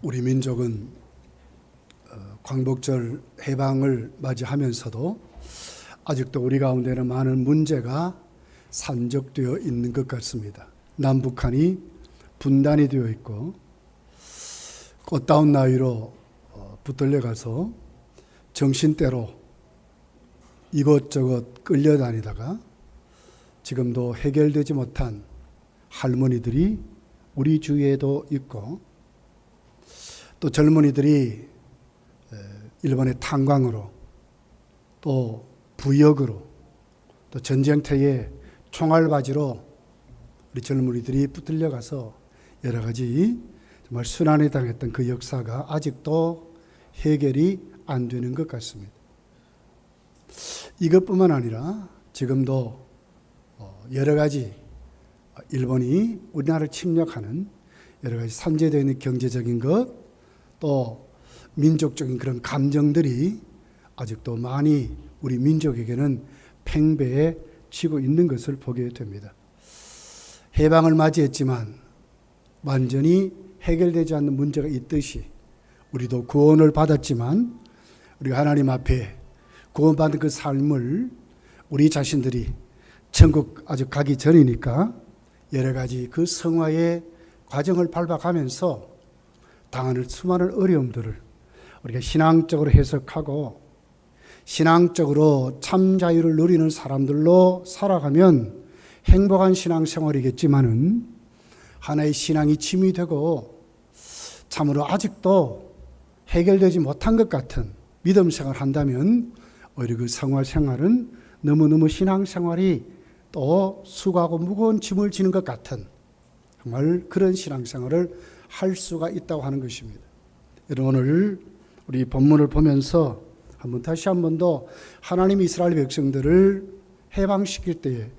우리 민족은 광복절 해방을 맞이하면서도 아직도 우리 가운데는 많은 문제가 산적되어 있는 것 같습니다. 남북한이 분단이 되어 있고 꽃다운 나위로 붙들려가서 정신대로 이것저것 끌려다니다가 지금도 해결되지 못한 할머니들이 우리 주위에도 있고, 또 젊은이들이 일본의 탄광으로, 또 부역으로, 또 전쟁터에 총알바지로 우리 젊은이들이 붙들려가서 여러 가지 정말 순환에 당했던 그 역사가 아직도 해결이 안 되는 것 같습니다. 이것뿐만 아니라 지금도 여러 가지 일본이 우리나라를 침략하는 여러 가지 산재되어 있는 경제적인 것, 또 민족적인 그런 감정들이 아직도 많이 우리 민족에게는 팽배해지고 있는 것을 보게 됩니다. 해방을 맞이했지만 완전히 해결되지 않는 문제가 있듯이 우리도 구원을 받았지만 우리가 하나님 앞에 구원받은 그 삶을 우리 자신들이 천국 아직 가기 전이니까 여러 가지 그 성화의 과정을 밟아가면서 당하는 수많은 어려움들을 우리가 신앙적으로 해석하고 신앙적으로 참 자유를 누리는 사람들로 살아가면 행복한 신앙생활이겠지만은 하나의 신앙이 짐이 되고 참으로 아직도 해결되지 못한 것 같은 믿음 생활을 한다면 오히려 그 성화 생활은 너무너무 신앙생활이 또 수고하고 무거운 짐을 지는 것 같은 정말 그런 신앙생활을 할 수가 있다고 하는 것입니다. 여러분, 오늘 우리 본문을 보면서 다시 한 번 더 하나님이 이스라엘 백성들을 해방시킬 때에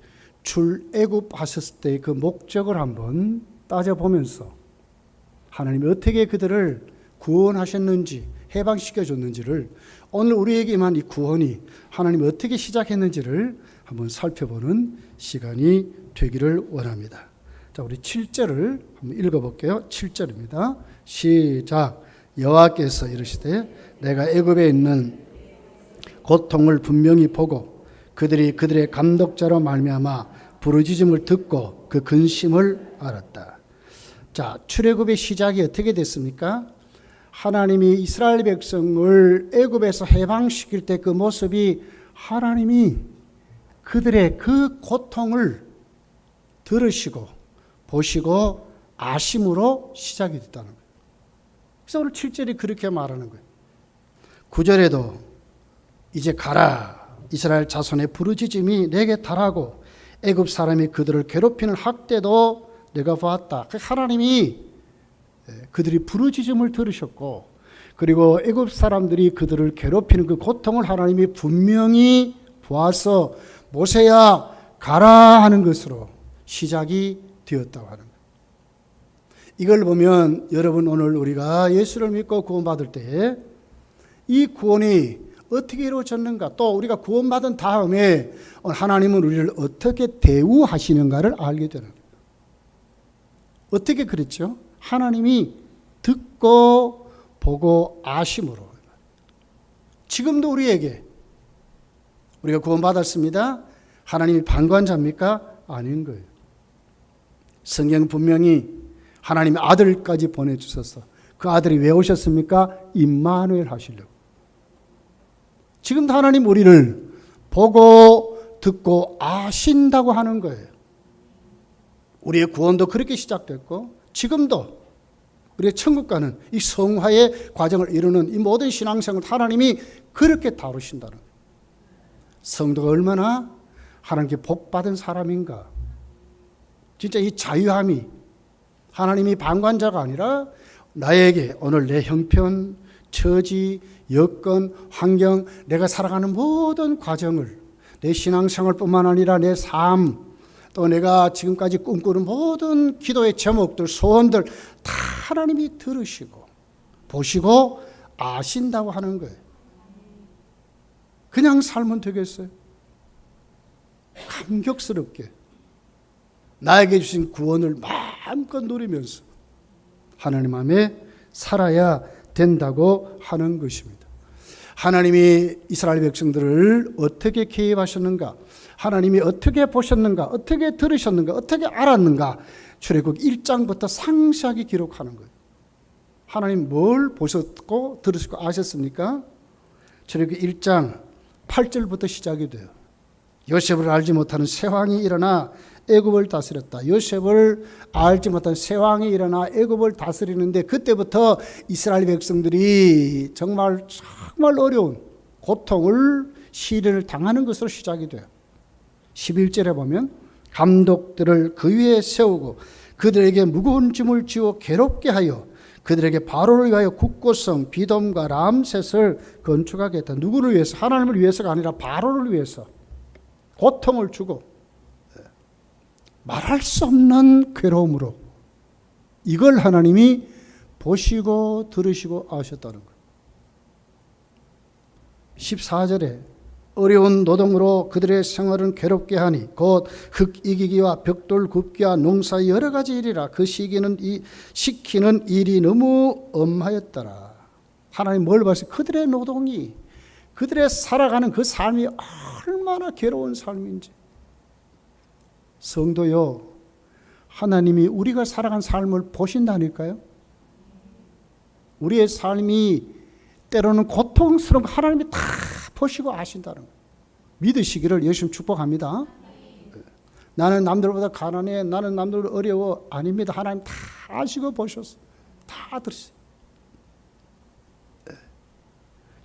출애굽하셨을 때의 그 목적을 한번 따져보면서 하나님이 어떻게 그들을 구원하셨는지 해방시켜줬는지를 오늘 우리에게만 이 구원이 하나님이 어떻게 시작했는지를 한번 살펴보는 시간이 되기를 원합니다. 자, 우리 7절을 한번 읽어볼게요. 7절입니다. 시작. 여호와께서 이르시되 내가 애굽에 있는 고통을 분명히 보고 그들의 감독자로 말미암아 부르짖음을 듣고 그 근심을 알았다. 자, 출애굽의 시작이 어떻게 됐습니까? 하나님이 이스라엘 백성을 애굽에서 해방시킬 때 그 모습이 하나님이 그들의 그 고통을 들으시고 보시고 아심으로 시작이 됐다는 거예요. 그래서 오늘 7절이 그렇게 말하는 거예요. 9절에도 이제 가라. 이스라엘 자손의 부르짖음이 내게 달하고 애굽 사람이 그들을 괴롭히는 학대도 내가 보았다. 하나님이 그들이 부르짖음을 들으셨고, 그리고 애굽 사람들이 그들을 괴롭히는 그 고통을 하나님이 분명히 보아서 모세야 가라 하는 것으로 시작이 되었다고 하는 거예요. 이걸 보면 여러분, 오늘 우리가 예수를 믿고 구원받을 때 이 구원이 어떻게 이루어졌는가, 또 우리가 구원받은 다음에 하나님은 우리를 어떻게 대우하시는가를 알게 되는 거예요. 어떻게 그랬죠? 하나님이 듣고 보고 아심으로. 지금도 우리에게 우리가 구원받았습니다. 하나님이 방관자입니까? 아닌 거예요. 성경 분명히 하나님의 아들까지 보내주셔서 그 아들이 왜 오셨습니까? 임마누엘 하시려고. 지금도 하나님 우리를 보고 듣고 아신다고 하는 거예요. 우리의 구원도 그렇게 시작됐고 지금도 우리의 천국 가는 이 성화의 과정을 이루는 이 모든 신앙생활을 하나님이 그렇게 다루신다는 거예요. 성도가 얼마나 하나님께 복받은 사람인가. 진짜 이 자유함이 하나님이 방관자가 아니라 나에게 오늘 내 형편, 처지, 여건, 환경, 내가 살아가는 모든 과정을, 내 신앙생활뿐만 아니라 내 삶, 또 내가 지금까지 꿈꾸는 모든 기도의 제목들, 소원들 다 하나님이 들으시고 보시고 아신다고 하는 거예요. 그냥 살면 되겠어요? 감격스럽게 나에게 주신 구원을 마음껏 누리면서 하나님 안에 살아야 된다고 하는 것입니다. 하나님이 이스라엘 백성들을 어떻게 개입하셨는가, 하나님이 어떻게 보셨는가, 어떻게 들으셨는가, 어떻게 알았는가, 출애굽 1장부터 상세하게 기록하는 거예요. 하나님 뭘 보셨고 들으시고 아셨습니까? 출애굽 1장 8절부터 시작이 돼요. 요셉을 알지 못하는 새 왕이 일어나 애굽을 다스렸다. 요셉을 알지 못한 새 왕이 일어나 애굽을 다스리는데, 그때부터 이스라엘 백성들이 정말 어려운 고통을, 시련을 당하는 것으로 시작이 돼요. 11절에 보면 감독들을 그 위에 세우고 그들에게 무거운 짐을 지워 괴롭게 하여 그들에게 바로를 위하여 국고성 비돔과 람셋을 건축하게 했다. 누구를 위해서? 하나님을 위해서가 아니라 바로를 위해서 고통을 주고 말할 수 없는 괴로움으로, 이걸 하나님이 보시고 들으시고 아셨다는 거예요. 14절에 어려운 노동으로 그들의 생활은 괴롭게 하니 곧 흙 이기기와 벽돌 굽기와 농사 여러 가지 일이라. 그 시키는 일이 너무 엄하였더라. 하나님 뭘 봤어요? 그들의 노동이, 그들의 살아가는 그 삶이 얼마나 괴로운 삶인지. 성도요, 하나님이 우리가 살아간 삶을 보신다니까요. 우리의 삶이 때로는 고통스러운 거 하나님이 다 보시고 아신다는 거예요. 믿으시기를 예수님 축복합니다. 나는 남들보다 가난해, 나는 남들보다 어려워. 아닙니다. 하나님 다 아시고 보셨어. 다 들으세요.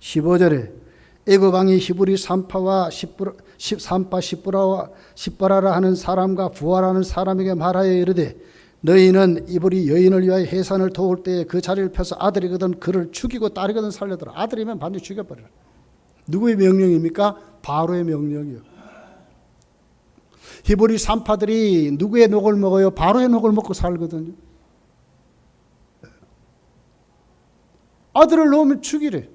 15절에 애굽 왕이 히브리 산파 십보라라 하는 사람과 부하라는 사람에게 말하여 이르되, 너희는 이브리 여인을 위하여 해산을 도울 때에 그 자리를 펴서 아들이거든 그를 죽이고 딸이거든 살려더라. 아들이면 반드시 죽여버려라. 누구의 명령입니까? 바로의 명령이요. 히브리 산파들이 누구의 녹을 먹어요? 바로의 녹을 먹고 살거든요. 아들을 낳으면 죽이래.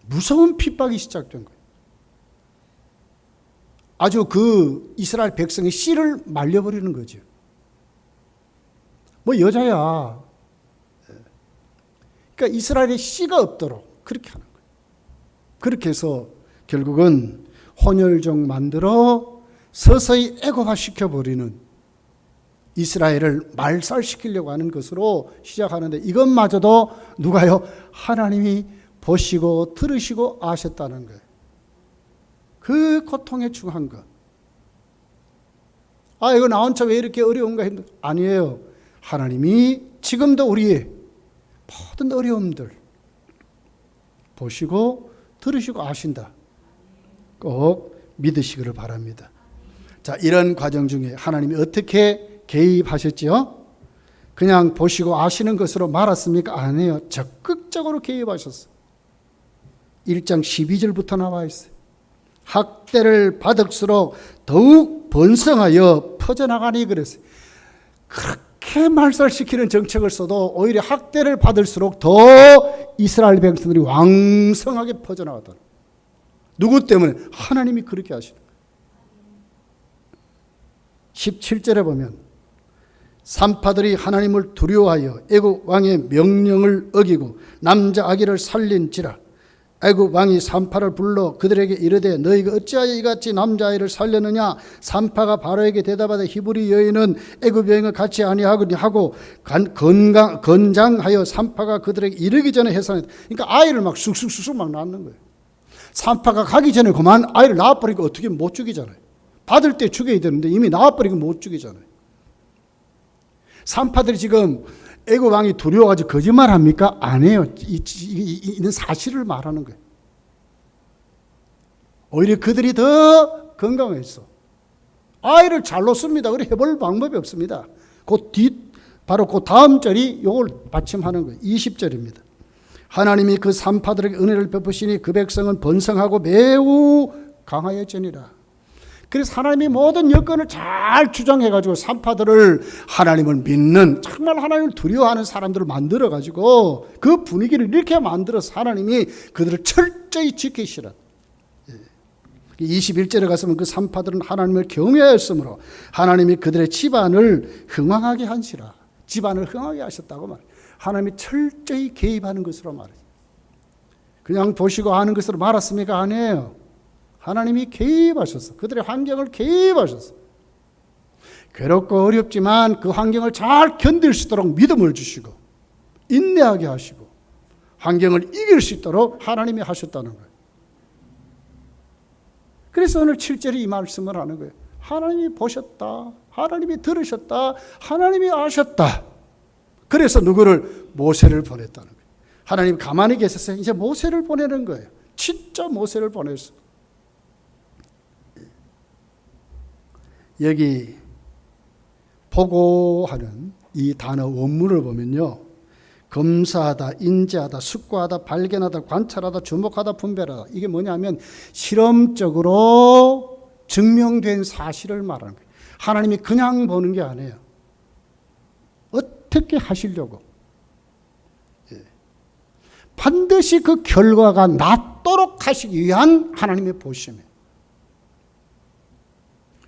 무서운 핍박이 시작된 거예요. 아주 그 이스라엘 백성의 씨를 말려버리는 거죠. 뭐 여자야. 그러니까 이스라엘의 씨가 없도록 그렇게 하는 거예요. 그렇게 해서 결국은 혼혈종 만들어 서서히 애고화시켜버리는, 이스라엘을 말살시키려고 하는 것으로 시작하는데, 이것마저도 누가요? 하나님이 보시고 들으시고 아셨다는 거예요. 그 고통에 중한 것. 이거 나 혼자 왜 이렇게 어려운가 했는데, 아니에요. 하나님이 지금도 우리의 모든 어려움들 보시고 들으시고 아신다. 꼭 믿으시기를 바랍니다. 자, 이런 과정 중에 하나님이 어떻게 개입하셨지요? 그냥 보시고 아시는 것으로 말았습니까? 아니에요. 적극적으로 개입하셨어요. 1장 12절부터 나와 있어요. 학대를 받을수록 더욱 번성하여 퍼져나가니 그랬어요. 그렇게 말살시키는 정책을 써도 오히려 학대를 받을수록 더 이스라엘 백성들이 왕성하게 퍼져나가더라. 누구 때문에? 하나님이 그렇게 하시는 거예요. 17절에 보면 산파들이 하나님을 두려워하여 애굽 왕의 명령을 어기고 남자 아기를 살린지라. 애굽 왕이 산파를 불러 그들에게 이르되, 너희가 어찌하여 이같이 남자아이를 살렸느냐? 산파가 바로에게 대답하되, 히브리 여인은 애굽 여인과 같이 아니하거니 하고 건장하여 산파가 그들에게 이르기 전에 해산했다. 그러니까 아이를 막 쑥쑥쑥 막 낳는 거예요. 산파가 가기 전에 그만 아이를 낳아버리고 어떻게 못 죽이잖아요. 받을 때 죽여야 되는데 이미 낳아버리고 못 죽이잖아요. 산파들이 지금 애굽 왕이 두려워가지고 거짓말합니까? 아니에요. 있는 사실을 말하는 거예요. 오히려 그들이 더 건강했어. 아이를 잘 놓습니다. 그래 해볼 방법이 없습니다. 바로 그 다음 절이 이걸 받침하는 거예요. 20절입니다. 하나님이 그 산파들에게 은혜를 베푸시니 그 백성은 번성하고 매우 강하여지니라. 그래서 하나님이 모든 여건을 잘 주장해가지고 산파들을, 하나님을 믿는, 정말 하나님을 두려워하는 사람들을 만들어가지고 그 분위기를 이렇게 만들어서 하나님이 그들을 철저히 지키시라. 21절에 가서는 그 산파들은 하나님을 경외하였으므로 하나님이 그들의 집안을 흥왕하게 한시라. 집안을 흥하게 하셨다고 말해요. 하나님이 철저히 개입하는 것으로 말해요. 그냥 보시고 하는 것으로 말았습니까? 아니에요. 하나님이 개입하셔서 그들의 환경을 개입하셔서 괴롭고 어렵지만 그 환경을 잘 견딜 수 있도록 믿음을 주시고 인내하게 하시고 환경을 이길 수 있도록 하나님이 하셨다는 거예요. 그래서 오늘 7절에 이 말씀을 하는 거예요. 하나님이 보셨다. 하나님이 들으셨다. 하나님이 아셨다. 그래서 누구를? 모세를 보냈다는 거예요. 하나님 가만히 계셨어요. 이제 모세를 보내는 거예요. 진짜 모세를 보냈어. 여기 보고하는 이 단어 원문을 보면요. 검사하다, 인지하다, 숙고하다, 발견하다, 관찰하다, 주목하다, 분별하다. 이게 뭐냐면 실험적으로 증명된 사실을 말하는 거예요. 하나님이 그냥 보는 게 아니에요. 어떻게 하시려고. 반드시 그 결과가 낫도록 하시기 위한 하나님의 보심이에요.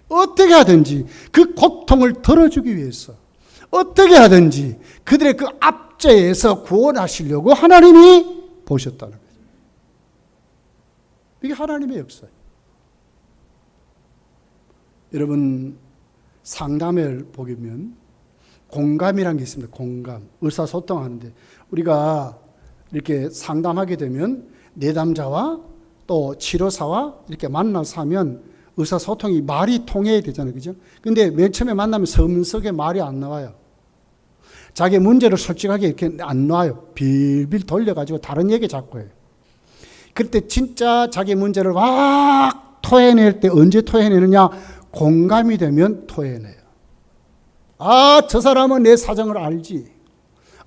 어떻게 하든지 그 고통을 덜어주기 위해서 어떻게 하든지 그들의 그 압제에서 구원하시려고 하나님이 보셨다는 거죠. 이게 하나님의 역사예요. 여러분 상담을 보면 공감이라는 게 있습니다. 공감. 의사소통하는데 우리가 이렇게 상담하게 되면 내담자와 또 치료사와 이렇게 만나서 하면 의사소통이 말이 통해야 되잖아요. 그죠? 근데 맨 처음에 만나면 섬세하게 말이 안 나와요. 자기 문제를 솔직하게 이렇게 안 놔요. 빌빌 돌려가지고 다른 얘기 자꾸 해요. 그때 진짜 자기 문제를 막 토해낼 때 언제 토해내느냐? 공감이 되면 토해내요. 아, 저 사람은 내 사정을 알지.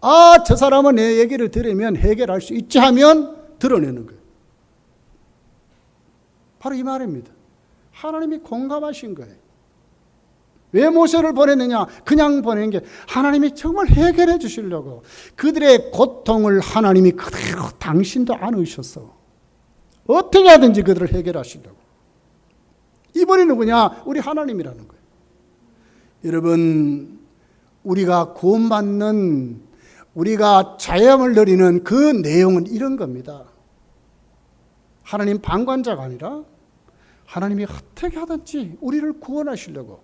아, 저 사람은 내 얘기를 들으면 해결할 수 있지 하면 드러내는 거예요. 바로 이 말입니다. 하나님이 공감하신 거예요. 왜 모세를 보냈느냐? 그냥 보낸 게 하나님이 정말 해결해 주시려고. 그들의 고통을 하나님이 그대로 당신도 안으셨어. 어떻게 하든지 그들을 해결하시려고. 이분이 누구냐? 우리 하나님이라는 거예요. 여러분, 우리가 구원받는, 우리가 자유함을 누리는 그 내용은 이런 겁니다. 하나님 방관자가 아니라 하나님이 어떻게 하든지 우리를 구원하시려고,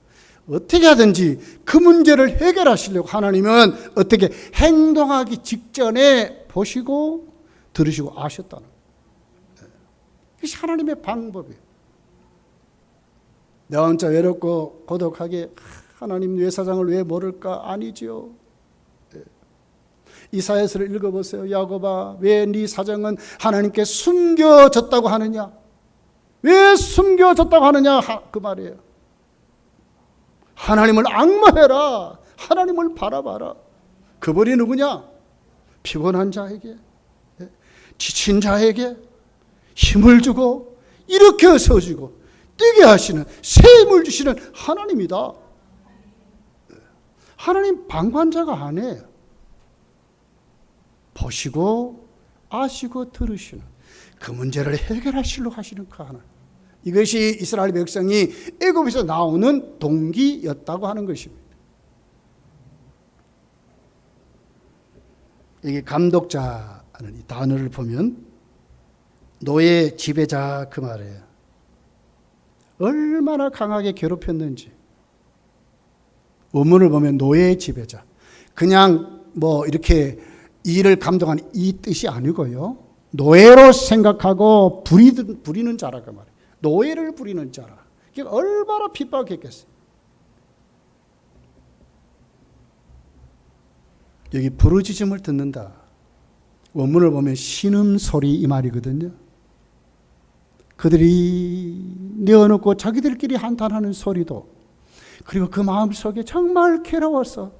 어떻게 하든지 그 문제를 해결하시려고 하나님은 어떻게 행동하기 직전에 보시고 들으시고 아셨다는 거예요. 이것이 하나님의 방법이에요. 내 혼자 외롭고 고독하게 하나님 뇌사장을 왜 모를까? 아니지요. 이사야서를 읽어보세요. 야곱아, 왜 네 사정은 하나님께 숨겨졌다고 하느냐? 왜 숨겨졌다고 하느냐? 그 말이에요. 하나님을 앙망해라. 하나님을 바라봐라. 그분이 누구냐? 피곤한 자에게, 지친 자에게 힘을 주고 일으켜 세워주고 뛰게 하시는, 새 힘을 주시는 하나님이다. 하나님 방관자가 아니에요. 보시고 아시고 들으시는, 그 문제를 해결하시려고 하시는 그 하나님. 이것이 이스라엘 백성이 애굽에서 나오는 동기였다고 하는 것입니다. 여기 감독자는 이 단어를 보면 노예 지배자 그 말이에요. 얼마나 강하게 괴롭혔는지. 원문을 보면 노예 지배자. 그냥 뭐 이렇게 일을 감독하는 이 뜻이 아니고요. 노예로 생각하고 부리는 자라 그 말이에요. 노예를 부리는 자라. 이게 얼마나 핍박했겠어요. 여기 부르짖음을 듣는다. 원문을 보면 신음소리 이 말이거든요. 그들이 내어놓고 자기들끼리 한탄하는 소리도, 그리고 그 마음속에 정말 괴로워서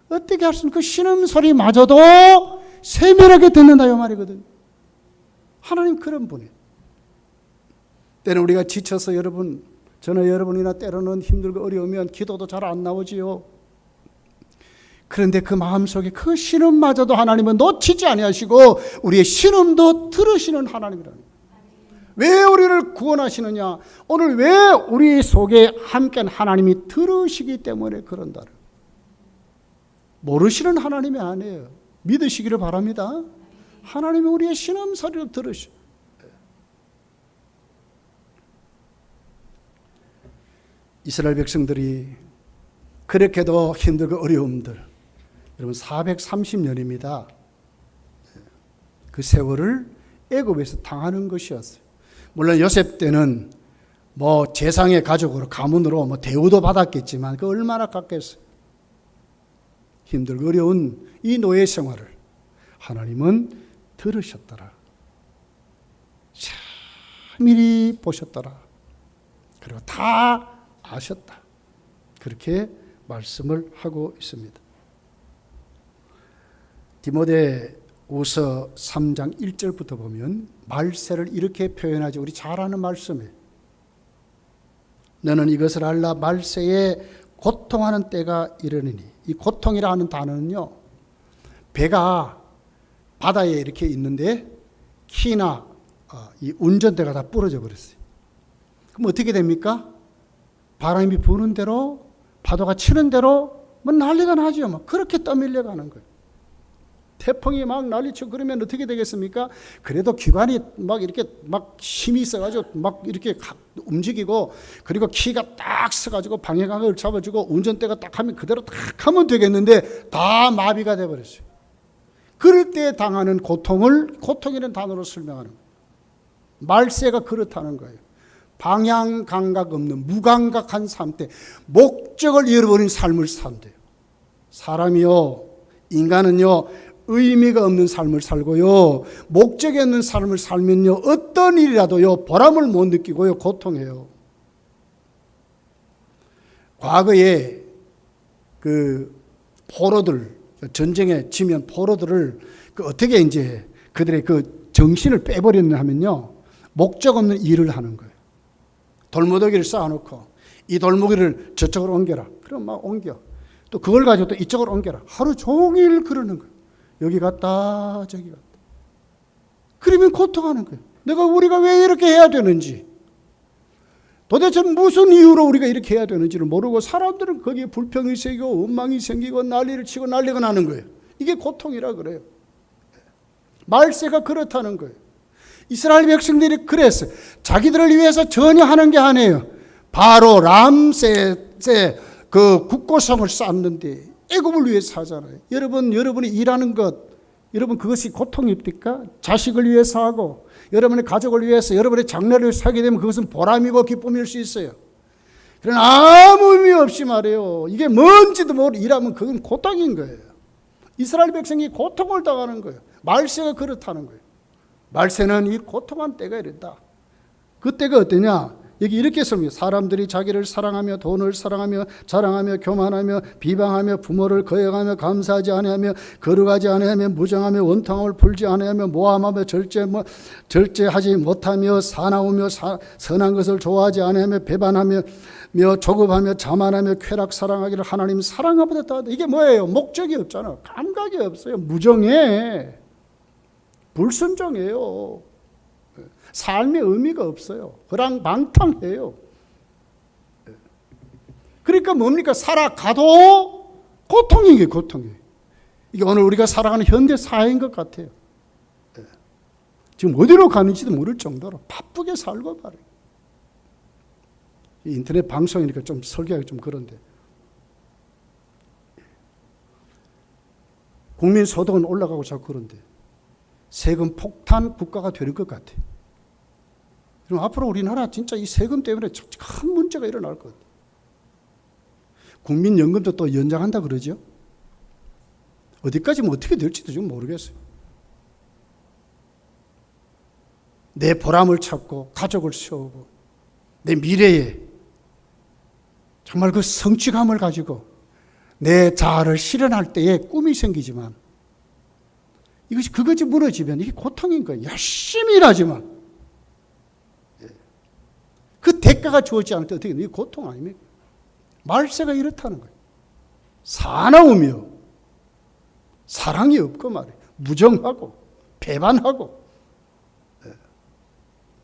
어떻게 할 수 없는 그 신음소리마저도 세밀하게 듣는다 이 말이거든요. 하나님 그런 분이에요. 때는 우리가 지쳐서 여러분, 저나 여러분이나 때로는 힘들고 어려우면 기도도 잘 안 나오지요. 그런데 그 마음속에 그 신음마저도 하나님은 놓치지 아니하시고 우리의 신음도 들으시는 하나님이라는 거예요. 왜 우리를 구원하시느냐? 오늘 왜 우리 속에 함께한 하나님이 들으시기 때문에 그런다를. 모르시는 하나님이 아니에요. 믿으시기를 바랍니다. 하나님이 우리의 신음소리를 들으셔. 이스라엘 백성들이 그렇게도 힘들고 어려움들, 여러분 430년입니다. 그 세월을 애굽에서 당하는 것이었어요. 물론 요셉 때는 뭐 재상의 가족으로 가문으로 뭐 대우도 받았겠지만 그 얼마나 깎겠어요. 힘들고 어려운 이 노예 생활을 하나님은 들으셨더라. 미리 보셨더라. 그리고 다 아셨다. 그렇게 말씀을 하고 있습니다. 디모데후서 3장 1절부터 보면 말세를 이렇게 표현하죠. 우리 잘 아는 말씀이에요. 너는 이것을 알라. 말세에 고통하는 때가 이르느니. 이 고통이라는 단어는요, 배가 바다에 이렇게 있는데 키나 이 운전대가 다 부러져 버렸어요. 그럼 어떻게 됩니까? 바람이 부는 대로, 파도가 치는 대로 뭐 난리가 나죠. 막 그렇게 떠밀려 가는 거예요. 태풍이 막 난리치고 그러면 어떻게 되겠습니까? 그래도 기관이 막 이렇게 막 힘이 있어가지고 막 이렇게 움직이고, 그리고 키가 딱 서가지고 방향각을 잡아주고 운전대가 딱 하면 그대로 딱 하면 되겠는데 다 마비가 돼버렸어요. 그럴 때 당하는 고통을 고통이라는 단어로 설명하는 거예요. 말세가 그렇다는 거예요. 방향 감각 없는 무감각한 삶 때 목적을 잃어버린 삶을 산대요. 사람이요, 인간은요, 의미가 없는 삶을 살고요, 목적이 없는 삶을 살면요, 어떤 일이라도요, 보람을 못 느끼고요, 고통해요. 과거에 그 포로들, 전쟁에 지면 포로들을 어떻게 이제 그들의 그 정신을 빼버렸냐 하면요, 목적 없는 일을 하는 거예요. 돌무더기를 쌓아놓고 이 돌무더기를 저쪽으로 옮겨라. 그럼 막 옮겨. 또 그걸 가지고 또 이쪽으로 옮겨라. 하루 종일 그러는 거예요. 여기 갔다 저기 갔다. 그러면 고통하는 거예요. 우리가 왜 이렇게 해야 되는지, 도대체 무슨 이유로 우리가 이렇게 해야 되는지를 모르고 사람들은 거기에 불평이 생기고 원망이 생기고 난리를 치고 난리가 나는 거예요. 이게 고통이라 그래요. 말세가 그렇다는 거예요. 이스라엘 백성들이 그랬어요. 자기들을 위해서 전혀 하는 게 아니에요. 바로 람셋의 그 국고성을 쌓는데 애굽을 위해서 하잖아요. 여러분이 일하는 것, 여러분 그것이 고통입니까? 자식을 위해서 하고 여러분의 가족을 위해서, 여러분의 장래를 위해서 하게 되면 그것은 보람이고 기쁨일 수 있어요. 그러나 아무 의미 없이 말이에요. 이게 뭔지도 모르고 일하면 그건 고통인 거예요. 이스라엘 백성이 고통을 당하는 거예요. 말세가 그렇다는 거예요. 말세는 이 고통한 때가 이랬다. 그 때가 어떠냐? 여기 이렇게 설명해요. 사람들이 자기를 사랑하며 돈을 사랑하며 자랑하며 교만하며 비방하며 부모를 거역하며 감사하지 아니하며 거룩하지 아니하며 무정하며 원통함을 풀지 아니하며 모함하며 절제하지 못하며 사나우며 선한 것을 좋아하지 아니하며 배반하며 조급하며 자만하며 쾌락 사랑하기를 하나님 사랑하보다 더하다. 이게 뭐예요? 목적이 없잖아. 감각이 없어요. 무정해. 불순종해요. 삶의 의미가 없어요. 허랑방탕해요. 그러니까 뭡니까? 살아가도 고통이에요. 고통이에요. 이게 오늘 우리가 살아가는 현대 사회인 것 같아요. 지금 어디로 가는지도 모를 정도로 바쁘게 살고 말이에요. 인터넷 방송이니까 좀 설교하기 좀 그런데, 국민 소득은 올라가고 자꾸 그런데 세금 폭탄 국가가 될 것 같아요. 그럼 앞으로 우리나라 진짜 이 세금 때문에 큰 문제가 일어날 것 같아요. 국민연금도 또 연장한다 그러죠. 어디까지 어떻게 될지도 좀 모르겠어요. 내 보람을 찾고 가족을 세우고 내 미래에 정말 그 성취감을 가지고 내 자아를 실현할 때에 꿈이 생기지만 그것이 무너지면 이게 고통인 거예요. 열심히 일하지만 그 대가가 주어지지 않을 때 어떻게 이게 고통 아닙니까? 말세가 이렇다는 거예요. 사나우며 사랑이 없고 말이에요. 무정하고 배반하고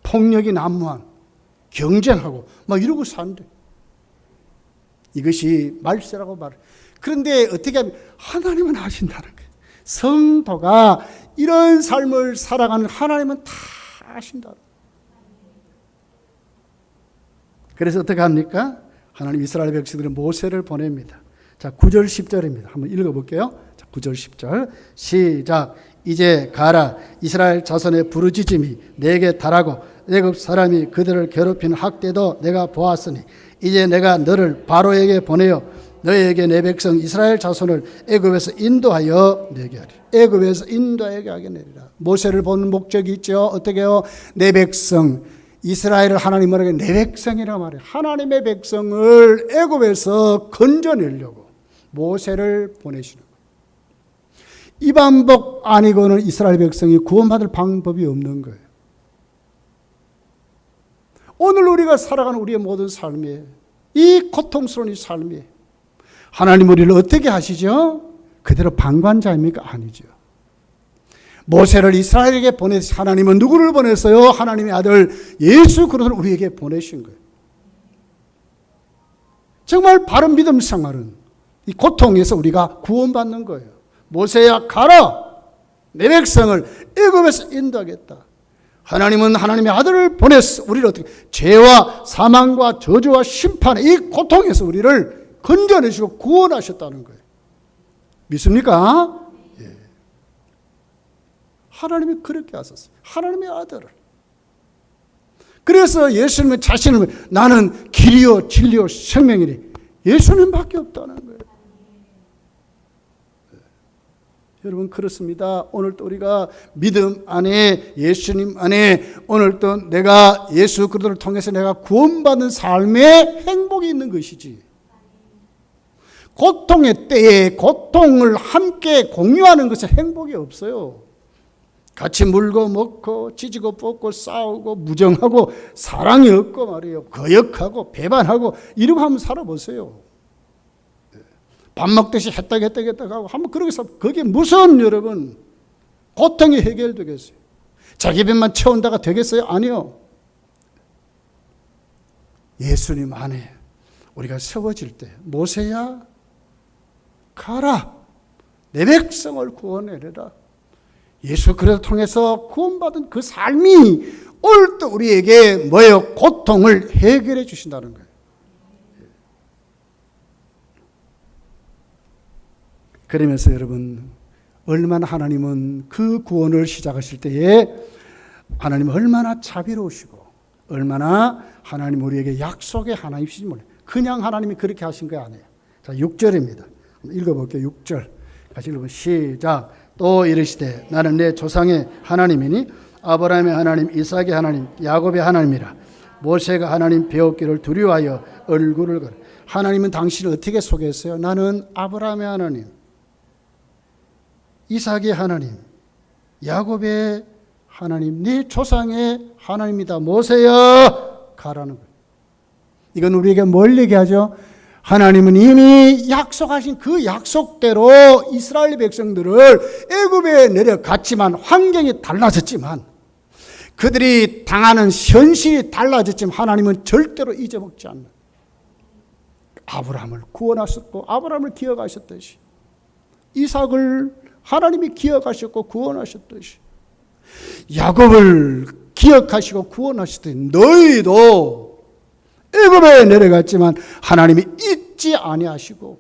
폭력이 난무한 경쟁하고 막 이러고 산대. 이것이 말세라고 말해요. 그런데 어떻게 하면 하나님은 아신다는 거예요. 성도가 이런 삶을 살아가는 하나님은 다 아신다. 그래서 어떻게 합니까? 하나님 이스라엘 백성들은 모세를 보냅니다. 자, 9절 10절입니다. 한번 읽어볼게요. 자, 9절 10절 시작. 이제 가라. 이스라엘 자손의 부르짖음이 내게 달하고 애굽 사람이 그들을 괴롭히는 학대도 내가 보았으니 이제 내가 너를 바로에게 보내어 너희에게 내 백성 이스라엘 자손을 애굽에서 인도하여 내게 하리라. 애굽에서 인도하게 하게 내리라. 모세를 보는 목적이 있죠. 어떻게요? 내 백성 이스라엘을 하나님 뭐라고 내 백성이라 말해요. 하나님의 백성을 애굽에서 건져내려고 모세를 보내시는 거예요. 이 방법 아니고는 이스라엘 백성이 구원받을 방법이 없는 거예요. 오늘 우리가 살아가는 우리의 모든 삶이 이 고통스러운 이 삶이 하나님 우리를 어떻게 하시죠? 그대로 방관자입니까? 아니죠. 모세를 이스라엘에게 보내서 하나님은 누구를 보냈어요? 하나님의 아들 예수 그리스도를 우리에게 보내신 거예요. 정말 바른 믿음 생활은 이 고통에서 우리가 구원받는 거예요. 모세야 가라. 내 백성을 애굽에서 인도하겠다. 하나님은 하나님의 아들을 보냈어. 우리를 어떻게 죄와 사망과 저주와 심판의 이 고통에서 우리를 건져내시고 구원하셨다는 거예요. 믿습니까? 예. 하나님이 그렇게 하셨어요. 하나님의 아들을. 그래서 예수님은 자신을 나는 길이요 진리요 생명이니 예수님밖에 없다는 거예요. 여러분 그렇습니다. 오늘도 우리가 믿음 안에 예수님 안에 오늘도 내가 예수 그리스도를 통해서 내가 구원받는 삶에 행복이 있는 것이지. 고통의 때에 고통을 함께 공유하는 것에 행복이 없어요. 같이 물고 먹고 찢고 뽑고 싸우고 무정하고 사랑이 없고 말이에요. 거역하고 배반하고 이러고 한번 살아보세요. 밥 먹듯이 했다 하고 한번 그렇게 살 그게 무슨 여러분 고통이 해결되겠어요? 자기 배만 채운다가 되겠어요? 아니요. 예수님 안에 우리가 세워질 때 모세야 가라. 내 백성을 구원해내라. 예수 그리스도 통해서 구원받은 그 삶이 오늘 또 우리에게 뭐예요? 고통을 해결해 주신다는 거예요. 그러면서 여러분 얼마나 하나님은 그 구원을 시작하실 때에 하나님은 얼마나 자비로우시고 얼마나 하나님 우리에게 약속의 하나님이시지 몰라요. 그냥 하나님이 그렇게 하신 거 아니에요. 자, 6절입니다. 읽어볼게요. 6절 같이 읽어보면 시작. 또 이르시되 나는 내 조상의 하나님이니 아브라함의 하나님 이삭의 하나님 야곱의 하나님이라. 모세가 하나님 배웠기를 두려워하여 얼굴을 가려. 하나님은 당신을 어떻게 소개했어요? 나는 아브라함의 하나님 이삭의 하나님 야곱의 하나님 네 조상의 하나님이다. 모세야 가라는 거예요. 이건 우리에게 뭘 얘기하죠? 하나님은 이미 약속하신 그 약속대로 이스라엘 백성들을 애굽에 내려갔지만 환경이 달라졌지만 그들이 당하는 현실이 달라졌지만 하나님은 절대로 잊어먹지 않는 아브라함을 구원하셨고 아브라함을 기억하셨듯이 이삭을 하나님이 기억하셨고 구원하셨듯이 야곱을 기억하시고 구원하셨듯이 너희도 애굽에 내려갔지만 하나님이 잊지 아니하시고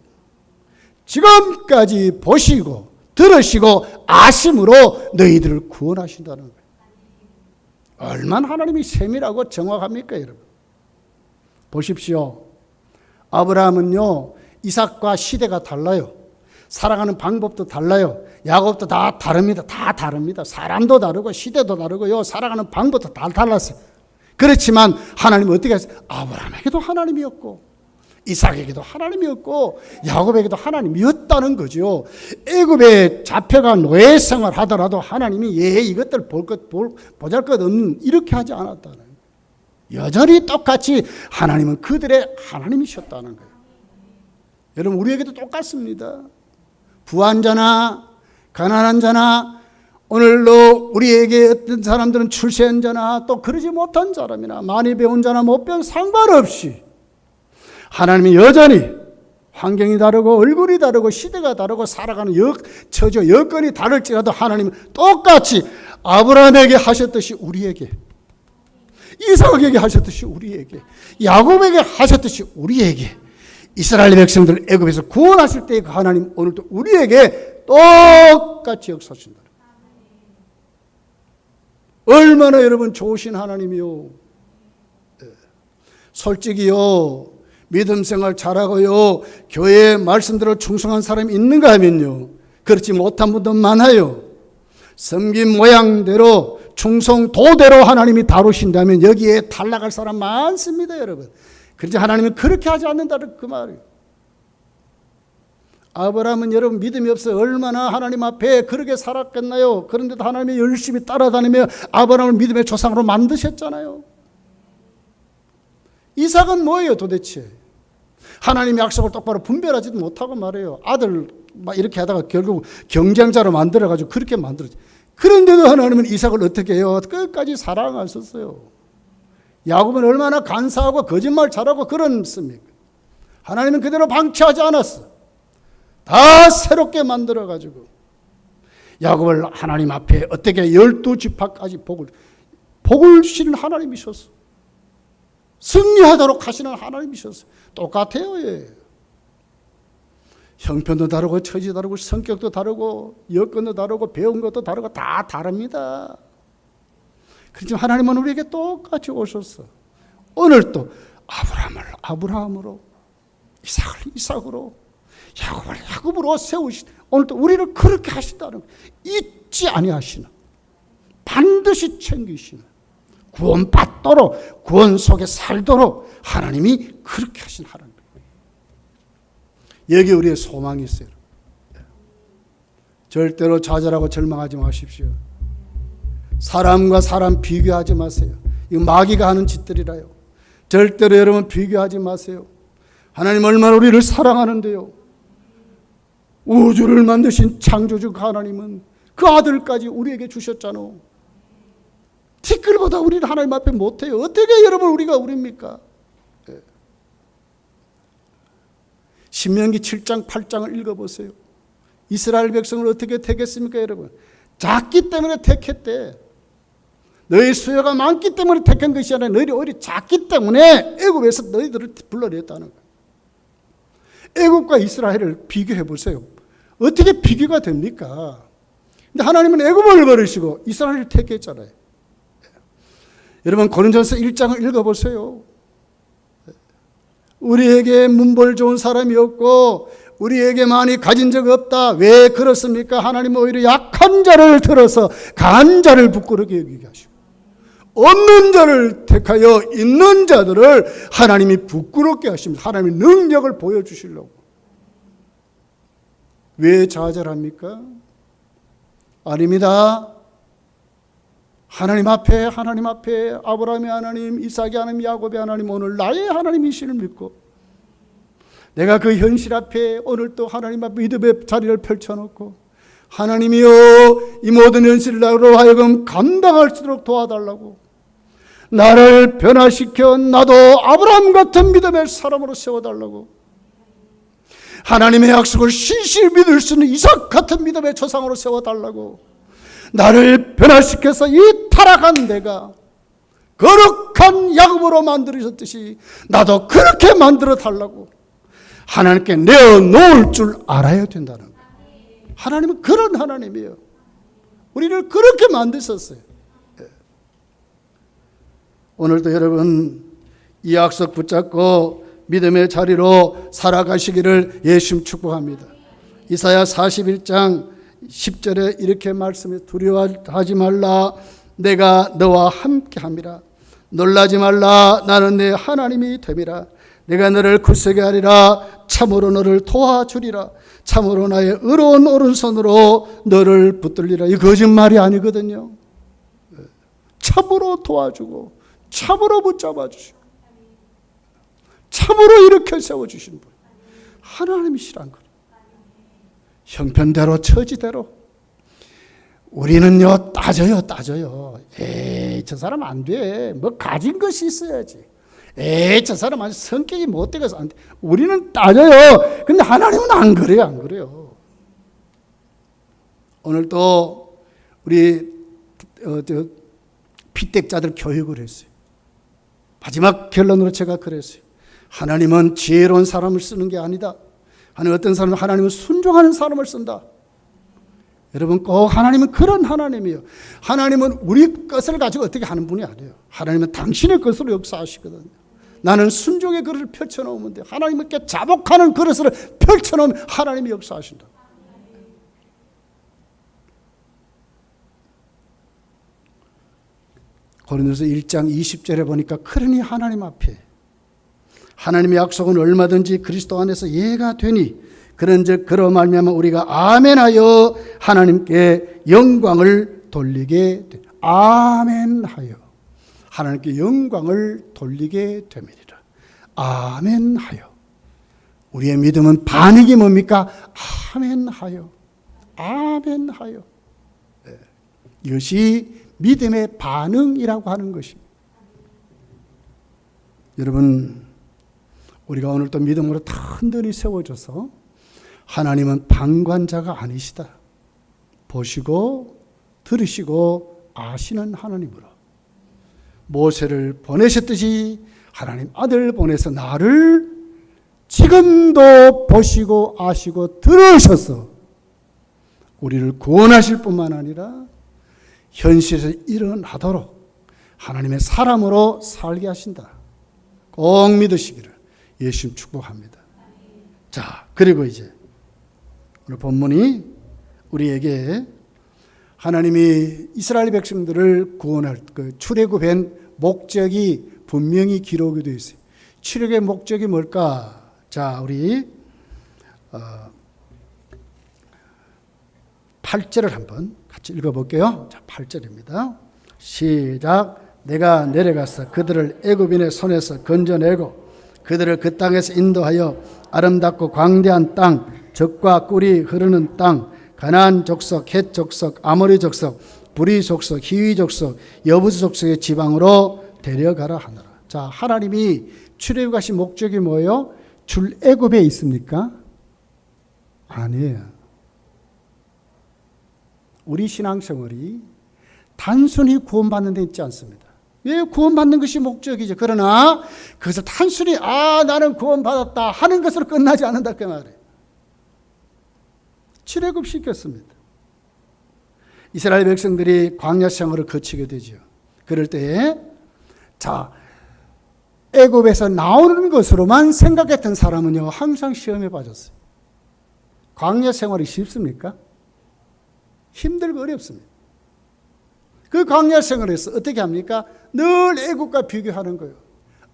지금까지 보시고 들으시고 아심으로 너희들을 구원하신다는 거예요. 얼마나 하나님이 세밀하고 정확합니까 여러분. 보십시오. 아브라함은요 이삭과 시대가 달라요. 살아가는 방법도 달라요. 야곱도 다 다릅니다. 다 다릅니다. 사람도 다르고 시대도 다르고요. 살아가는 방법도 다 달랐어요. 그렇지만 하나님은 어떻게 했어요? 아브라함에게도 하나님이었고 이삭에게도 하나님이었고 야곱에게도 하나님이었다는 거죠. 애굽에 잡혀가 노예 생활 하더라도 하나님이 이것들 보잘것없는 이렇게 하지 않았다는 거예요. 여전히 똑같이 하나님은 그들의 하나님이셨다는 거예요. 여러분 우리에게도 똑같습니다. 부한 자나 가난한 자나 오늘도 우리에게 어떤 사람들은 출세한 자나 또 그러지 못한 사람이나 많이 배운 자나 못 배운 상관없이 하나님이 여전히 환경이 다르고 얼굴이 다르고 시대가 다르고 살아가는 처져 여건이 다를지라도 하나님은 똑같이 아브라함에게 하셨듯이 우리에게, 이삭에게 하셨듯이 우리에게, 야곱에게 하셨듯이 우리에게, 이스라엘 백성들을 애굽에서 구원하실 때 그 하나님 오늘도 우리에게 똑같이 역사하신다. 얼마나 여러분 좋으신 하나님이요. 솔직히요, 믿음 생활 잘하고요, 교회 말씀대로 충성한 사람이 있는가 하면요, 그렇지 못한 분도 많아요. 섬긴 모양대로 충성도대로 하나님이 다루신다면 여기에 탈락할 사람 많습니다, 여러분. 그런데 하나님은 그렇게 하지 않는다는 그 말이에요. 아브라함은 여러분 믿음이 없어 얼마나 하나님 앞에 그렇게 살았겠나요? 그런데도 하나님이 열심히 따라다니며 아브라함을 믿음의 조상으로 만드셨잖아요. 이삭은 뭐예요 도대체? 하나님의 약속을 똑바로 분별하지도 못하고 말이에요. 아들 막 이렇게 하다가 결국 경쟁자로 만들어가지고 그렇게 만들었지. 그런데도 하나님은 이삭을 어떻게 해요? 끝까지 사랑하셨어요. 야곱은 얼마나 간사하고 거짓말 잘하고 그렇습니까? 하나님은 그대로 방치하지 않았어. 다 새롭게 만들어가지고 야곱을 하나님 앞에 어떻게 12지파까지 복을 주시는 하나님이셨어. 승리하도록 하시는 하나님이셨어. 똑같아요. 예. 형편도 다르고 처지 다르고 성격도 다르고 여건도 다르고 배운 것도 다르고 다 다릅니다. 그렇지만 하나님은 우리에게 똑같이 오셨어. 오늘 또 아브라함을 아브라함으로, 이삭을 이삭으로, 야곱을 야곱으로 세우시. 오늘 또 우리를 그렇게 하신다는 거예요. 잊지 아니하시는, 반드시 챙기시는, 구원받도록 구원 속에 살도록 하나님이 그렇게 하신 하나님. 여기 우리의 소망이 있어요. 절대로 좌절하고 절망하지 마십시오. 사람과 사람 비교하지 마세요. 이거 마귀가 하는 짓들이라요. 절대로 여러분 비교하지 마세요. 하나님 얼마나 우리를 사랑하는데요. 우주를 만드신 창조주 하나님은 그 아들까지 우리에게 주셨잖아. 티끌보다 우리는 하나님 앞에 못해요. 어떻게 여러분 우리가 우리입니까? 신명기 7장 8장을 읽어보세요. 이스라엘 백성을 어떻게 택했습니까 여러분? 작기 때문에 택했대. 너희 수요가 많기 때문에 택한 것이 아니라 너희들이 오히려 작기 때문에 애굽에서 너희들을 불러냈다는 거예요. 애굽과 이스라엘을 비교해 보세요. 어떻게 비교가 됩니까? 근데 하나님은 애굽을 버리시고 이스라엘을 택했잖아요. 여러분 고린도전서 1장을 읽어보세요. 우리에게 문벌 좋은 사람이 없고 우리에게 많이 가진 적 없다. 왜 그렇습니까? 하나님은 오히려 약한 자를 들어서 강한 자를 부끄럽게 여기게 하시고 없는 자를 택하여 있는 자들을 하나님이 부끄럽게 하십니다. 하나님의 능력을 보여주시려고. 왜 좌절합니까? 아닙니다. 하나님 앞에 아브라함의 하나님, 이삭의 하나님, 야곱의 하나님, 오늘 나의 하나님이시를 믿고 내가 그 현실 앞에 오늘 또 하나님 앞에 믿음의 자리를 펼쳐놓고 하나님이여 이 모든 현실을 나로 하여금 감당할 수 있도록 도와달라고 나를 변화시켜 나도 아브라함 같은 믿음의 사람으로 세워달라고 하나님의 약속을 신실히 믿을 수 있는 이삭 같은 믿음의 조상으로 세워달라고 나를 변화시켜서 이 타락한 내가 거룩한 야곱으로 만들으셨듯이 나도 그렇게 만들어 달라고 하나님께 내어놓을 줄 알아야 된다는 거예요. 하나님은 그런 하나님이에요. 우리를 그렇게 만드셨어요. 오늘도 여러분 이 약속 붙잡고 믿음의 자리로 살아가시기를 예수님 축복합니다. 이사야 41장 10절에 이렇게 말씀해 두려워하지 말라 내가 너와 함께함이라 놀라지 말라 나는 내 하나님이 됨이라 내가 너를 굳세게 하리라 참으로 너를 도와주리라 참으로 나의 의로운 오른손으로 너를 붙들리라. 이 거짓말이 아니거든요. 참으로 도와주고 참으로 붙잡아 주시고 참으로 일으켜 세워주신 분 하나님이시란 거예요. 형편대로 처지대로 우리는요 따져요. 에이 저 사람 안 돼. 뭐 가진 것이 있어야지. 에이, 저 사람 아주 성격이 못되어서 안 돼. 우리는 따져요. 근데 하나님은 안 그래요, 안 그래요. 오늘 또 우리 피택자들 교육을 했어요. 마지막 결론으로 제가 그랬어요. 하나님은 지혜로운 사람을 쓰는 게 아니다. 어떤 사람은 하나님은 순종하는 사람을 쓴다. 여러분, 꼭 하나님은 그런 하나님이에요. 하나님은 우리 것을 가지고 어떻게 하는 분이 아니에요. 하나님은 당신의 것으로 역사하시거든요. 나는 순종의 그릇을 펼쳐놓으면 돼요. 하나님께 자복하는 그릇을 펼쳐놓으면 하나님이 역사하신다. 고린도서 1장 20절에 보니까 그러니 하나님 앞에 하나님의 약속은 얼마든지 그리스도 안에서 예가 되니 그런즉 그로 말미암아 우리가 아멘하여 하나님께 영광을 돌리게 되. 아멘하여 하나님께 영광을 돌리게 됨이니라. 아멘하여. 우리의 믿음은 반응이 뭡니까? 아멘하여. 아멘하여. 네. 이것이 믿음의 반응이라고 하는 것입니다. 여러분, 우리가 오늘 또 믿음으로 든든히 세워져서 하나님은 방관자가 아니시다. 보시고 들으시고 아시는 하나님으로 모세를 보내셨듯이 하나님 아들 보내서 나를 지금도 보시고 아시고 들으셔서 우리를 구원하실 뿐만 아니라 현실에서 일어나도록 하나님의 사람으로 살게 하신다. 꼭 믿으시기를 예수님 축복합니다. 자, 그리고 이제 오늘 본문이 우리에게 하나님이 이스라엘 백성들을 구원할 그 출애굽한 목적이 분명히 기록이 되어 있어요. 출애굽의 목적이 뭘까? 자, 우리 8절을 한번 같이 읽어볼게요. 자, 8절입니다. 시작. 내가 내려가서 그들을 애굽인의 손에서 건져내고 그들을 그 땅에서 인도하여 아름답고 광대한 땅, 젖과 꿀이 흐르는 땅, 가나안 족속, 헷 족속, 아모리 족속, 브리 족속, 히위 족속, 여부스 족속의 지방으로 데려가라 하노라. 자, 하나님이 출애굽하신 목적이 뭐예요? 출애굽에 있습니까? 아니에요. 우리 신앙생활이 단순히 구원받는 데 있지 않습니다. 왜 구원받는 것이 목적이죠. 그러나 그것을 단순히 나는 구원받았다 하는 것으로 끝나지 않는다 그 말이에요. 출애굽시켰습니다. 이스라엘 백성들이 광야 생활을 거치게 되죠. 그럴 때에 자, 애굽에서 나오는 것으로만 생각했던 사람은요 항상 시험에 빠졌어요. 광야 생활이 쉽습니까? 힘들고 어렵습니다. 그 광야 생활에서 어떻게 합니까? 늘 애굽과 비교하는 거예요.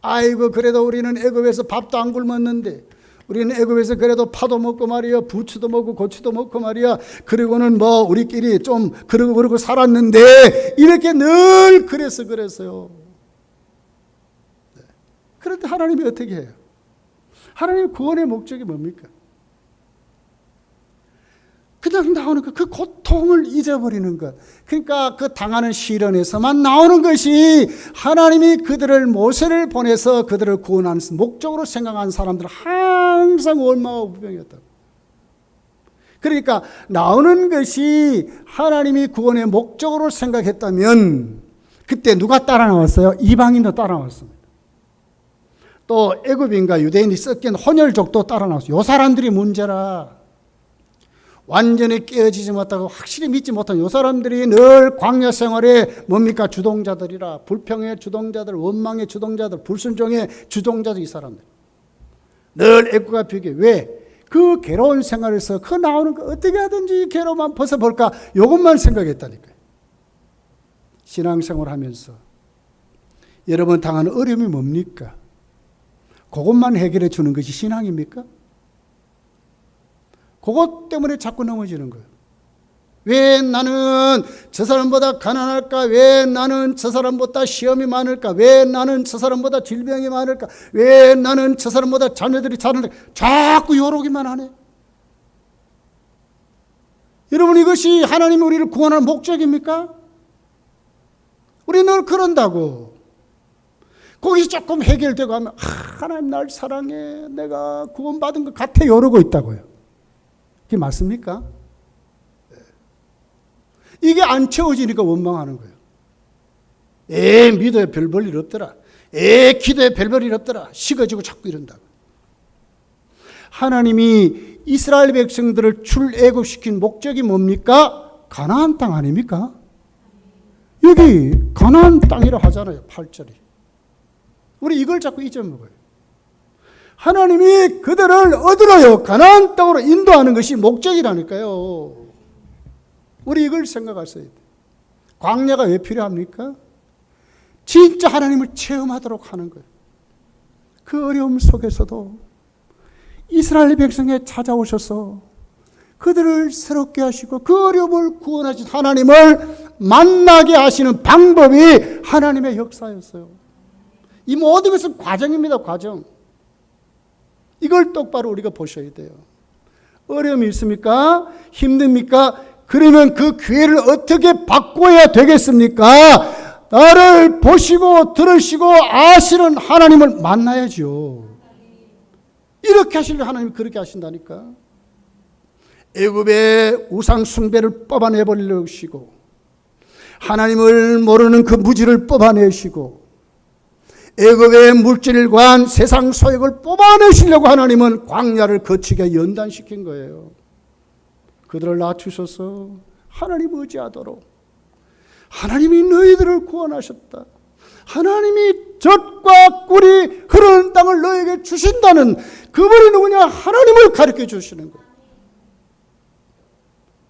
아이고 그래도 우리는 애굽에서 밥도 안 굶었는데, 우리는 애굽에서 그래도 파도 먹고 말이야, 부추도 먹고 고추도 먹고 말이야, 그리고는 뭐 우리끼리 좀 그러고 살았는데, 이렇게 늘 그랬어요. 네. 그런데 하나님이 어떻게 해요? 하나님 구원의 목적이 뭡니까? 그냥 나오는 것, 그 고통을 잊어버리는 것. 그러니까 그 당하는 시련에서만 나오는 것이 하나님이 그들을 모세를 보내서 그들을 구원하는 목적으로 생각하는 사람들은 항상 원망하고 그러니까 나오는 것이 하나님이 구원의 목적으로 생각했다면 그때 누가 따라 나왔어요? 이방인도 따라 나왔습니다. 또 애굽인과 유대인이 섞인 혼혈족도 따라 나왔어요. 이 사람들이 문제라. 완전히 깨어지지 못하고 확실히 믿지 못한 이 사람들이 늘 광야 생활에 뭡니까? 주동자들이라. 불평의 주동자들, 원망의 주동자들, 불순종의 주동자들, 이 사람들. 늘 애굽과 비교. 왜? 그 괴로운 생활에서 그 나오는 거 어떻게 하든지 괴로움만 벗어볼까? 이것만 생각했다니까요. 신앙생활 하면서 여러분 당하는 어려움이 뭡니까? 그것만 해결해 주는 것이 신앙입니까? 그것 때문에 자꾸 넘어지는 거예요. 왜 나는 저 사람보다 가난할까? 왜 나는 저 사람보다 시험이 많을까? 왜 나는 저 사람보다 질병이 많을까? 왜 나는 저 사람보다 자녀들이 잘하는데 자꾸 요러기만 하네. 여러분, 이것이 하나님이 우리를 구원하는 목적입니까? 우리는 늘 그런다고. 거기서 조금 해결되고 하면 하나님 날 사랑해, 내가 구원받은 것 같아 이러고 있다고요. 그게 맞습니까? 이게 안 채워지니까 원망하는 거예요. 믿어야 별 볼 일 없더라. 기도에 별 볼 일 없더라. 식어지고 자꾸 이런다고. 하나님이 이스라엘 백성들을 출애굽시킨 목적이 뭡니까? 가나안 땅 아닙니까? 여기 가나안 땅이라 하잖아요. 8절이. 우리 이걸 자꾸 잊어먹어요. 하나님이 그들을 어디로요? 가나안 땅으로 인도하는 것이 목적이라니까요. 우리 이걸 생각하셔야 돼요. 광야가 왜 필요합니까? 진짜 하나님을 체험하도록 하는 거예요. 그 어려움 속에서도 이스라엘 백성에 찾아오셔서 그들을 새롭게 하시고 그 어려움을 구원하신 하나님을 만나게 하시는 방법이 하나님의 역사였어요. 이 모든 것은 과정입니다. 과정. 이걸 똑바로 우리가 보셔야 돼요. 어려움이 있습니까? 힘듭니까? 그러면 그 기회를 어떻게 바꿔야 되겠습니까? 나를 보시고 들으시고 아시는 하나님을 만나야죠. 이렇게 하시려고 하나님이 그렇게 하신다니까. 애굽의 우상 숭배를 뽑아내버리시고 하나님을 모르는 그 무지를 뽑아내시고 애굽의 물질관 세상 소욕을 뽑아내시려고 하나님은 광야를 거치게 연단시킨 거예요. 그들을 낮추셔서 하나님 의지하도록 하나님이 너희들을 구원하셨다. 하나님이 젖과 꿀이 흐르는 땅을 너에게 주신다는 그분이 누구냐? 하나님을 가르쳐 주시는 거예요.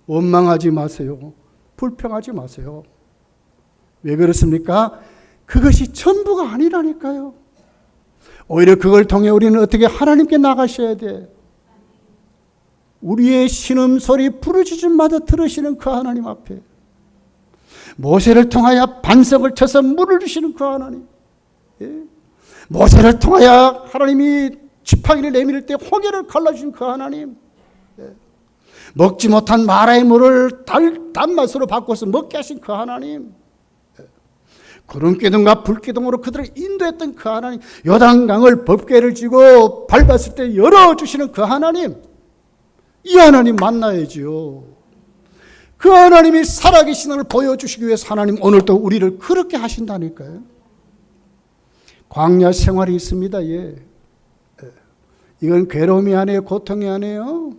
원망하지 마세요. 불평하지 마세요. 왜 그렇습니까? 그것이 전부가 아니라니까요. 오히려 그걸 통해 우리는 어떻게 하나님께 나가셔야 돼. 우리의 신음소리 부르짖음마다 들으시는 그 하나님 앞에 모세를 통하여 반석을 쳐서 물을 주시는 그 하나님, 모세를 통하여 하나님이 지팡이를 내밀 때 홍해를 갈라주신 그 하나님, 먹지 못한 마라의 물을 단맛으로 바꿔서 먹게 하신 그 하나님, 구름기둥과 불기둥으로 그들을 인도했던 그 하나님, 요단강을 법궤를 쥐고 밟았을 때 열어주시는 그 하나님, 이 하나님 만나야지요. 그 하나님이 살아계신 것을 보여주시기 위해서 하나님 오늘도 우리를 그렇게 하신다니까요. 광야 생활이 있습니다. 이건 괴로움이 아니에요. 고통이 아니에요.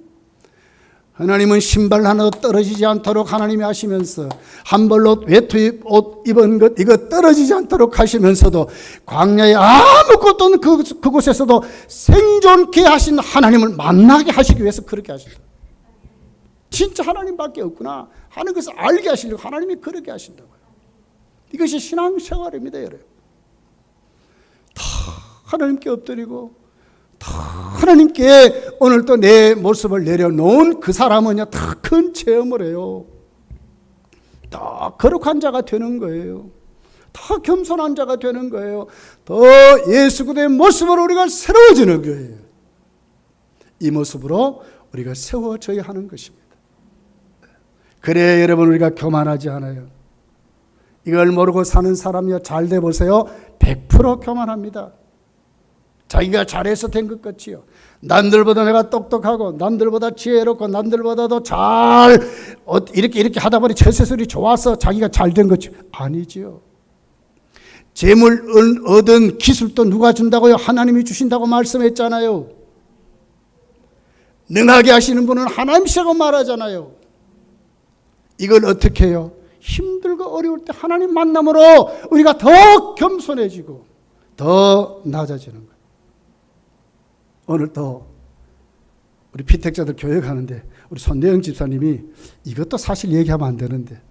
하나님은 신발 하나도 떨어지지 않도록 하나님이 하시면서 한 벌로 외투 옷 입은 것 이거 떨어지지 않도록 하시면서도 광야에 아무것도 없는 그곳에서도 생존케 하신 하나님을 만나게 하시기 위해서 그렇게 하신다. 진짜 하나님밖에 없구나 하는 것을 알게 하시려고 하나님이 그렇게 하신다고요. 이것이 신앙생활입니다. 여러분. 다 하나님께 엎드리고 다 하나님께 오늘 또 내 모습을 내려놓은 그 사람은요 다 큰 체험을 해요. 다 거룩한 자가 되는 거예요. 다 겸손한 자가 되는 거예요. 더 예수 그리스도의 모습으로 우리가 새로워지는 거예요. 이 모습으로 우리가 세워져야 하는 것입니다. 그래야 여러분 우리가 교만하지 않아요. 이걸 모르고 사는 사람이요 잘 돼 보세요. 100% 교만합니다. 자기가 잘해서 된 것 같지요. 남들보다 내가 똑똑하고 남들보다 지혜롭고 남들보다도 잘 이렇게 하다 보니 처세술이 좋아서 자기가 잘 된 거지. 아니지요. 재물 얻은 기술도 누가 준다고요? 하나님이 주신다고 말씀했잖아요. 능하게 하시는 분은 하나님이라고 말하잖아요. 이걸 어떻게 해요? 힘들고 어려울 때 하나님 만남으로 우리가 더 겸손해지고 더 낮아지는 거예요. 오늘 또 우리 피택자들 교육하는데 우리 손대영 집사님이 이것도 사실 얘기하면 안 되는데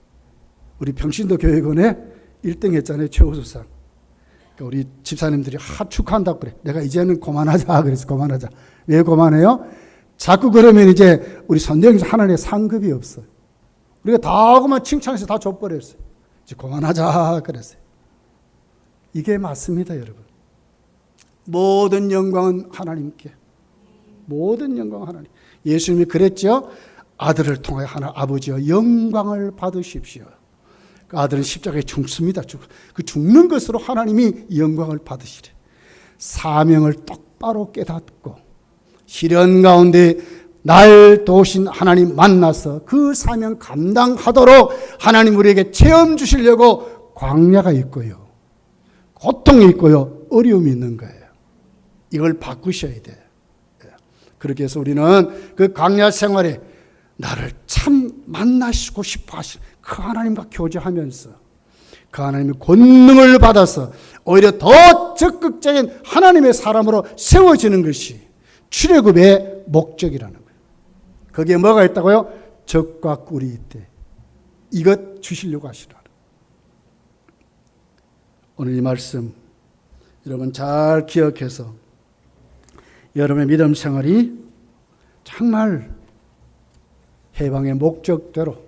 우리 평신도 교육원에 1등 했잖아요. 최우수상. 그러니까 우리 집사님들이 축하한다고 그래. 내가 이제는 그만하자 그래서 그만하자. 왜 그만해요? 자꾸 그러면 이제 우리 손대영 집사 하나님의 상급이 없어요. 우리가 다 하고만 칭찬해서 다 줘버렸어요. 이제 그만하자 그랬어요. 이게 맞습니다. 여러분. 모든 영광은 하나님께. 모든 영광은 하나님. 예수님이 그랬죠. 아들을 통하여 하나 아버지여 영광을 받으십시오. 그 아들은 십자가에 죽습니다. 그 죽는 것으로 하나님이 영광을 받으시래. 사명을 똑바로 깨닫고 시련 가운데 날 도우신 하나님 만나서 그 사명 감당하도록 하나님 우리에게 체험 주시려고 광야가 있고요, 고통이 있고요, 어려움이 있는 거예요. 이걸 바꾸셔야 돼요. 그렇게 해서 우리는 그 광야 생활에 나를 참 만나시고 싶어 하시는 그 하나님과 교제하면서 그 하나님의 권능을 받아서 오히려 더 적극적인 하나님의 사람으로 세워지는 것이 출애굽의 목적이라는 거예요. 거기에 뭐가 있다고요? 적과 꿀이 있대. 이것 주시려고 하시라. 오늘 이 말씀 여러분 잘 기억해서 여러분의 믿음 생활이 정말 해방의 목적대로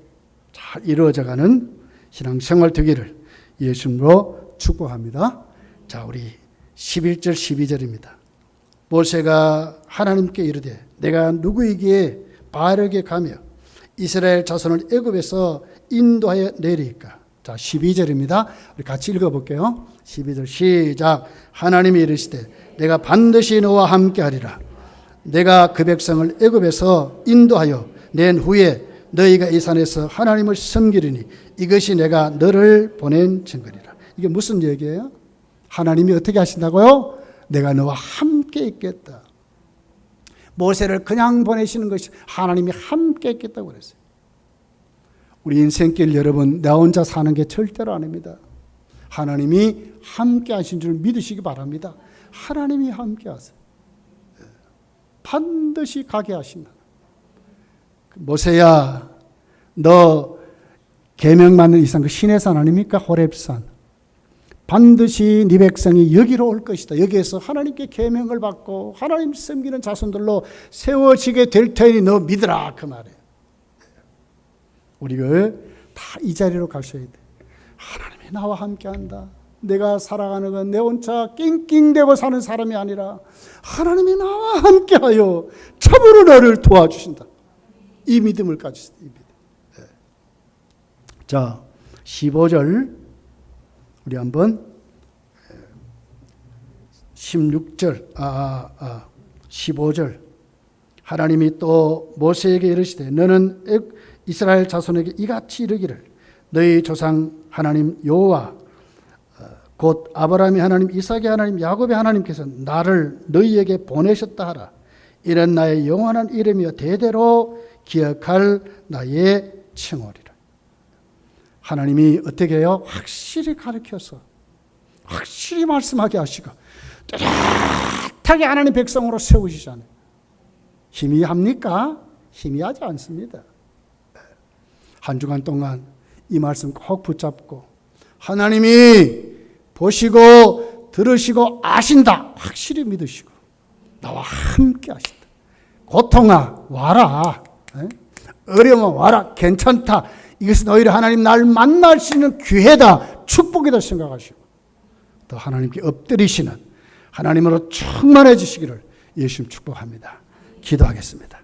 잘 이루어져가는 신앙생활 되기를 예수님으로 축복합니다. 자, 우리 11절 12절입니다. 모세가 하나님께 이르되 내가 누구에게 바르게 가며 이스라엘 자손을 애굽에서 인도하여 내리까. 자, 12절입니다. 우리 같이 읽어볼게요. 12절 시작. 하나님이 이르시되 내가 반드시 너와 함께하리라. 내가 그 백성을 애굽에서 인도하여 낸 후에 너희가 이 산에서 하나님을 섬기리니 이것이 내가 너를 보낸 증거리라. 이게 무슨 얘기예요? 하나님이 어떻게 하신다고요? 내가 너와 함께 있겠다. 모세를 그냥 보내시는 것이 하나님이 함께 있겠다고 그랬어요. 우리 인생길 여러분, 나 혼자 사는 게 절대로 아닙니다. 하나님이 함께 하신 줄 믿으시기 바랍니다. 하나님이 함께 하세요. 반드시 가게 하신다. 모세야, 너 계명받는 이상 그 시내산 아닙니까? 호렙산. 반드시 네 백성이 여기로 올 것이다. 여기에서 하나님께 계명을 받고 하나님 섬기는 자손들로 세워지게 될 테니 너 믿으라, 그 말이에요. 우리가 다 이 자리로 가셔야 돼. 하나님이 나와 함께한다. 내가 살아가는 건 내 혼자 낑낑대고 사는 사람이 아니라 하나님이 나와 함께하여 참으로 너를 도와주신다. 이 믿음을 가지세요. 이 믿음. 네. 자, 15절 우리 한번 16절 15절 하나님이 또 모세에게 이르시되 너는 이스라엘 자손에게 이같이 이르기를 너희 조상 하나님 여호와 곧 아브라함의 하나님 이삭의 하나님 야곱의 하나님께서 나를 너희에게 보내셨다 하라. 이는 나의 영원한 이름이여 대대로 기억할 나의 칭호리라. 하나님이 어떻게 해요? 확실히 가르쳐서 확실히 말씀하게 하시고 뚜렷하게 하나님 백성으로 세우시잖아요. 희미합니까? 희미하지 않습니다. 한 주간 동안 이 말씀 꼭 붙잡고 하나님이 보시고 들으시고 아신다 확실히 믿으시고 나와 함께 하신다. 고통아 와라, 어려움아 와라, 괜찮다. 이것은 오히려 하나님 날 만날 수 있는 기회다, 축복이다 생각하시고 또 하나님께 엎드리시는 하나님으로 충만해지시기를 예수님 축복합니다. 기도하겠습니다.